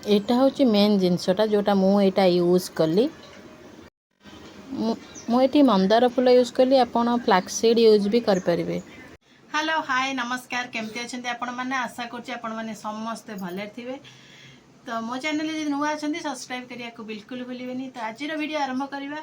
एटा हूँ मेन जिनसटा जोटा मुझा यूज कली मुझे मंदार फूल यूज कली आपड़ फ्लैक्सीड यूज भी करें। हेलो हाय नमस्कार केमती अच्छे आपण मैंने आशा करें समस्ते भले थे। तो मो चैनल जो नुआ अच्छा सब्सक्राइब करने को बिल्कुल भूलें। तो आज वीडियो आरंभ करवा।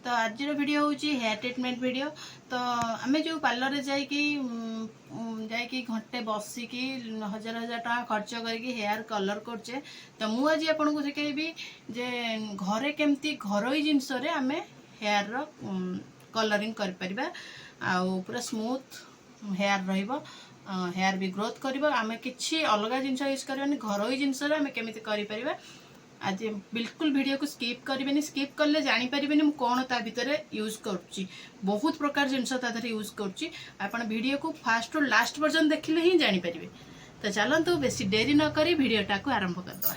तो आज वीडियो हूँ हेयर ट्रीटमेंट वीडियो। तो आम जो पार्लर जाकि घंटे बसिकी हजार हजार टका खर्च करके हेयर कलर करचे। तो मुझे आज आपन को शिखेबी जे घरे केमती घरोई जिनस आम हेयर कलरिंग कर पूरा स्मूथ हेयर रहिबो। हेयर भी ग्रोथ करिबो। आमे किछि अलगा जिनस यूज करबानी घरोई जिनस रे आमे केमिति करि परिबा। आज बिल्कुल वीडियो को स्किप करें। स्किप कले जानी पारिबेनी मु कोन ता भितर यूज करूची। बहुत प्रकार जिनस ता धरे यूज करूची। आपण वीडियो को फास्ट टू लास्ट पर्यंत देखिले ही जानी पारिबे। तो चलंतु बेसी देरी न करी वीडियोटा को आरंभ करदवा।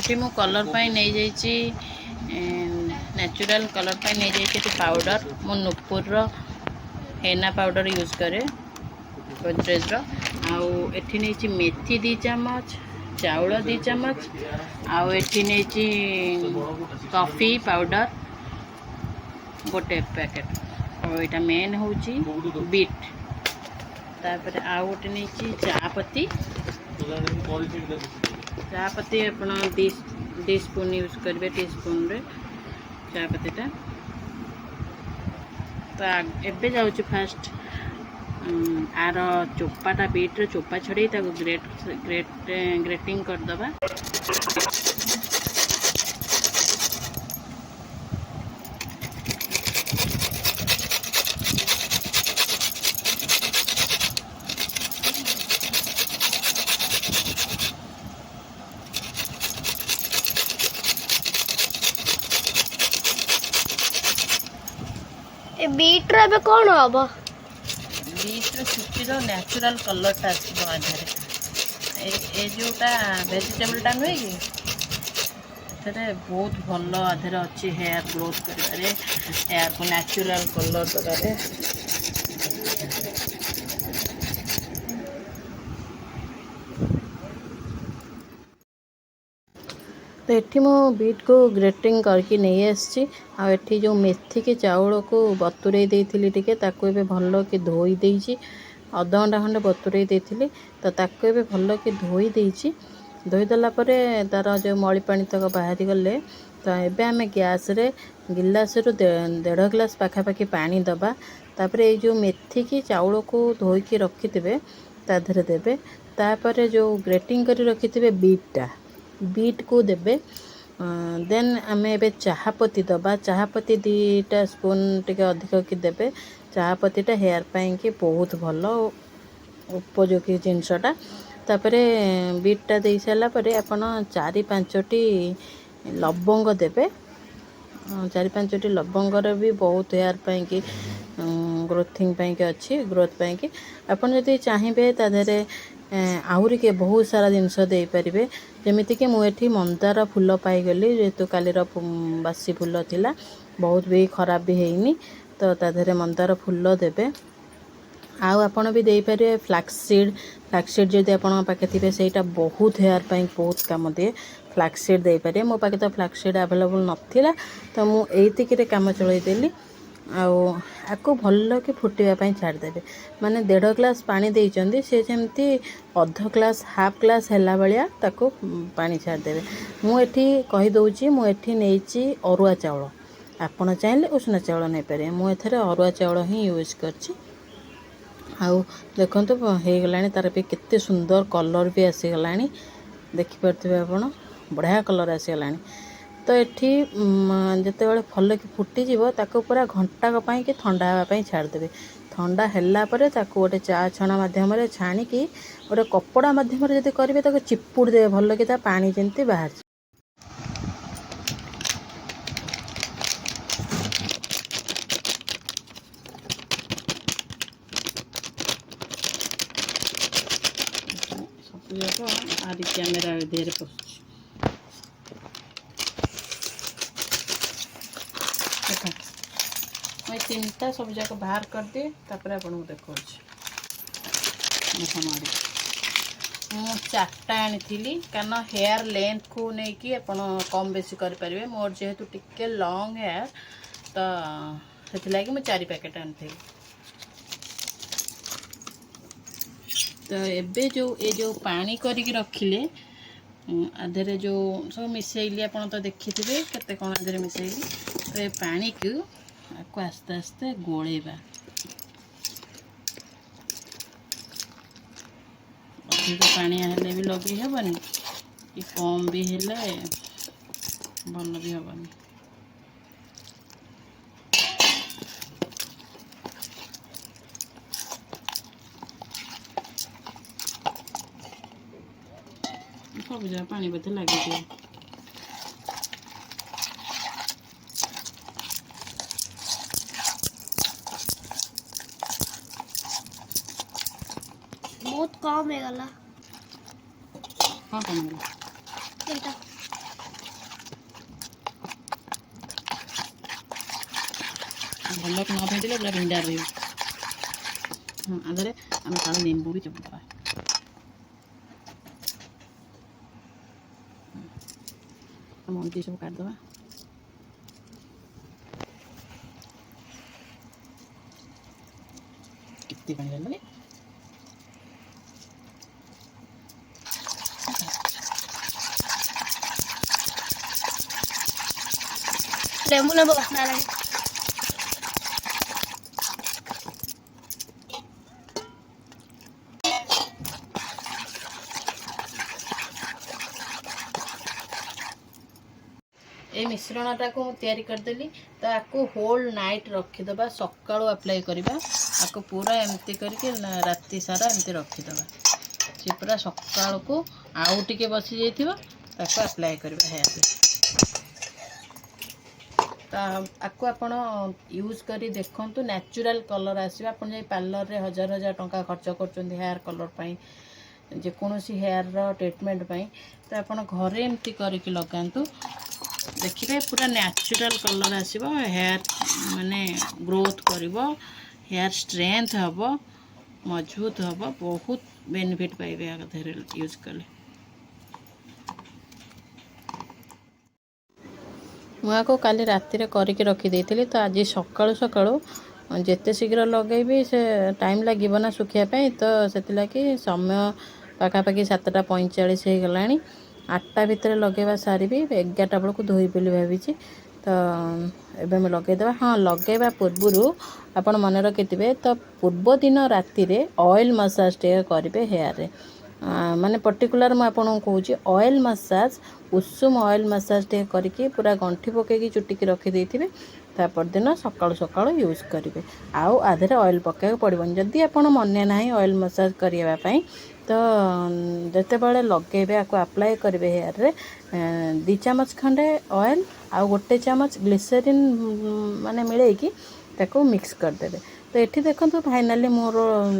ये मु कलर पाई नहीं जाइची नेचुरल कलर पाई नहीं जाइची पाउडर मु नुपुर रो हेना पाउडर यूज करे गोदरेज रो। आउ एठी नहीं मेथी 2 चम्मच चाउल 2 चम्मच आउ एठी नहीं कॉफी पाउडर गोटे पैकेट और यहाँ मेन हूँ बीट तापर आउ गोटे नहीं चापत्ती चापत्ती आप 2 स्पून यूज करेंगे टी स्पून रे चापत्तीटा। तो एबे जाऊँ फास्ट आर चोपाटा बीट्र चोपा छड़े ग्रेटिंग करदबा। बीट रे कौन हम बीट्र छुट्टीर नेचुरल कलरटा आसो आधे जोटा वेजिटेबलटा नुहे कि बहुत भल आधे अच्छी हेयर ग्रोथ कर हेयर को नेचुरल कलर दबारे। तो ये मो बीट को ग्रेटिंग करके नहीं आसी। आठी जो मेथी के चाउल को बतुरे देती टिके ताको एबे भल कि धोई देइछि अध घंटा खंडे बतुरे देती। तो ताको एबे भल कि धोई देइछि धोई देला परे तार जो मली पानी तक बाहरी गले। तो एबे आमे गैस रे गिलास रु 1.5 गिलास पाखापाखि पानी दबा। तापर ये जो मेथी की चाउल को धोईकी रखिथे ता धरे देबे। तापर जो ग्रेटिंग करी रखिथे बीट को देबे। देन आमे एबे चाहपत्ती दबा चाहपत्ती 2 स्पून टिके अधिक कि देबे। चाहपत्तीटा हेयर पाई कि बहुत भल उपयोगी जिनसटा। तापर बीटा दे सारा पर आपण 4-5टी लवंग देबे। 4-5टी लवंगर भी बहुत हेयर पाई कि ग्रोथिंग पाई कि अच्छी ग्रोथ पाई कि आपण जदि चाहिए ताधरे आहुरी के बहुत सारा जिनस दे पारिबे। जमिति कि मुझे मंदार फूल पाईगली जेहेतु कालीर बासी फूल थिला बहुत भी खराब भी हैनी। तो ताधरे मंदार फूल देबे। आउ आपण भी दे पारे फ्लैक्सीड जदि आपण पाखे थिबे सेटा बहुत हेयर पाई बहुत काम दिए। फ्लैक्सीड दे पारे मो पाखे तो फ्लैक्सीड अवेलेबल नथिला तो मु एतिकिरे काम चलाई देली। आको भल कि फुटापी छाड़देवे माने 1.5 गिलास पानी देइचंदी से जमती अध ग्लास हाफ ग्लास हैला बलिया ताको पानी छाड़देवे। मु एठी कहि दउची मु एठी नेइची अरुआ चाउल आपण चाहिले उष्ण चाउल नै पारे मु एथरे अरुआ चाउल ही यूज करची। आउ देखंतु हे गलानी तार पे केते सुंदर कलर भी आसी गलानी देखि परथिबे आपण बढ़िया कलर आसी गलानी। तो ये जिते बड़े भल कि फुटी ताको पूरा घंटा कि ठंडा हाँपाई छाड़देवे। ठंडा हैला परे ताको गोटे चा छणा मध्यम छाणिकी गोटे कपड़ा मध्यम जब करेंगे ताको चिपुड़ देवे भल कि पानी जमी बाहर। सब जाक आदि कैमेरा देहरे पशुच मैं 3टा सब जाक बाहर कर दिए तापर आपको देखा। ମୁଁ 4टा ଆଣିଥିଲି କାରଣ ହେୟାर लेंथ को नेकी आपण कम बेसी करें मोर जेहेतु टिके लॉन्ग हेयर तो से मुझे 4 पैकेट आनी। तो एबे जो पानी करके रखिले आधे जो सब मिसेली आप तो देखी थे केते कौन आधे मिसेली। तो ये पानी को आपको आस्ते आस्ते गोलेबा अधिक पानी हेले भी लगे हेबनी कि कम भी हेले भल भी हेबनी। सब जगह पानी बोधे लगे बहुत कम है गला। हाँ कम है बेटा भल न फेंटिले पूरा भिंडा रही। हाँ आधे आम काले लेंबू भी चुपा मंदी सब काटदबा। कितनी पानी डाल लेमू लेमू बसना लगे। ये मिश्रणटा को तैयारी करदेली तो आपको होल नाइट रखीदबा सका अप्लाई करवा आपको पूरा एमती करके राति सारा एमती रखीदबा सी पूरा सका को आउ टिके बसी जाइथिबा ताको अप्लाई करवा हेयर तो आपको आपण यूज करी देखंतु नेचुरल कलर आसीबा। आपण जे पार्लर रे हजार हजार टंका खर्च करचोंदी हेयर कलर पई जेकोसी हेयर रो ट्रीटमेंट पई तो आपण घरे एमती करके लगांतु देखिए पूरा नेचुरल कलर आसीबो हेयर माने ग्रोथ करिवो हेयर स्ट्रेंथ हबो मजबूत हबो बहुत बेनिफिट पाइबे आगे यूज कले। मुआ को काली राति रे करके रखी देथिली तो आज सकाळु सकाळु जेते शीघ्र लगेबी से टाइम लागिबो ना सुखिया पे तो सेति लागी समय पाखापाखि 7:45 हो गलानी 8टा भितर लगेवा सारी 11टा बेल को धोई बोली भावी तो एबे मैं लगेदेवा। हाँ लगेवा पूर्व आपण मन रखिथे तो पूर्व दिन राति रे ऑयल मसाज टे करेंगे हेयर रे माने पर्टिकुलर मुझे आपको कहूँ ऑयल मसाज उषुम ऑयल मसाज टे करके पूरा गंठी पकईकी चुटिकी रखिदे तापर दिन सकाळु सकाळु यूज करेंगे आउ आधे ऑयल पकाइक पड़ोनी जदि आप मन ना ऑयल मसाज करने तो जिते बड़े लगे आपको अप्लाई करेंगे हेयर रे 2 चामच खंडे ऑयल आउ गोटे चामच ग्लिसरीन माने मिलेकी ताको मिक्स करदेवे। तो ये देखो फाइनाली मोर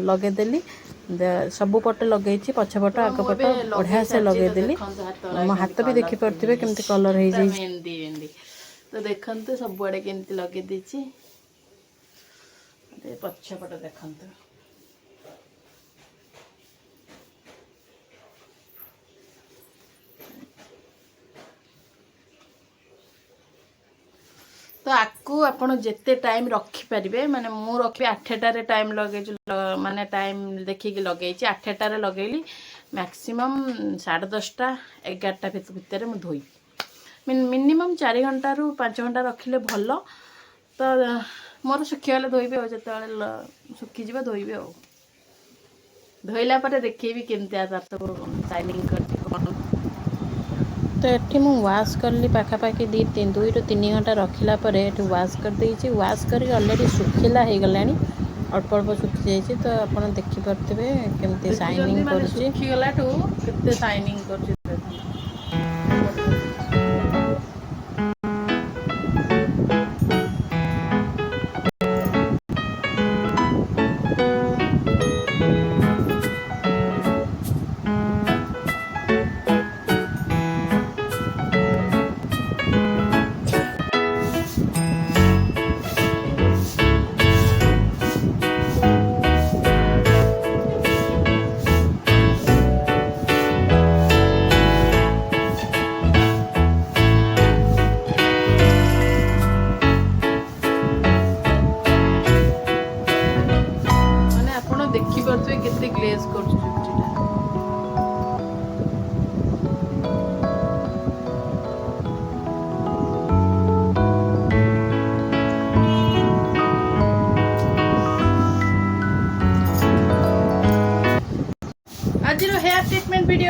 लगेदेली सबु पटे लगे पछपट आगपट बढ़िया से लगेदेली मो हाथ भी देखी पारे केमती कलर हो जाए। तो देखते सबुआड़े केमती लगे देछि पछपट देखते तो आपको आपन जिते टाइम रखिपारे माने मु रखी 8टारे टाइम लगे माने टाइम देखिकी लगे 8टारे लगेली मैक्सिमम 10:30 11टा भितर मुझे धोई मिनिमम 4 घंटा रु 5 घंटा रखिले भल। तो मोर सुखीगले धोबी आ जो सुखीज धोबी आ धोला देखेबी केमती सब शाइनिंग कर। तो ये मुझे वाश कली पाखापाखि 2 ରୁ 3 घंटा रखिला ये वाश कर देछि वाश कर ऑलरेडी सुखिला हो गलानी अल्प अल्प सुखी जाइए। तो आप देखिपे केमती शाइनिंग कर सुखीगलाठू केते शाइनिंग कर।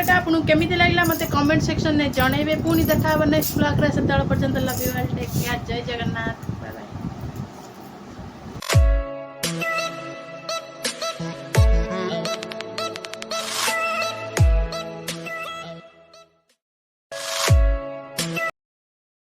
भिडियोटा आपको केमी लगे मत कमेंट सेक्शन में जनइबे पुणी देखा नेक्स्ट ब्लॉग रे से पर्यंत love you all take care जय जगन्नाथ।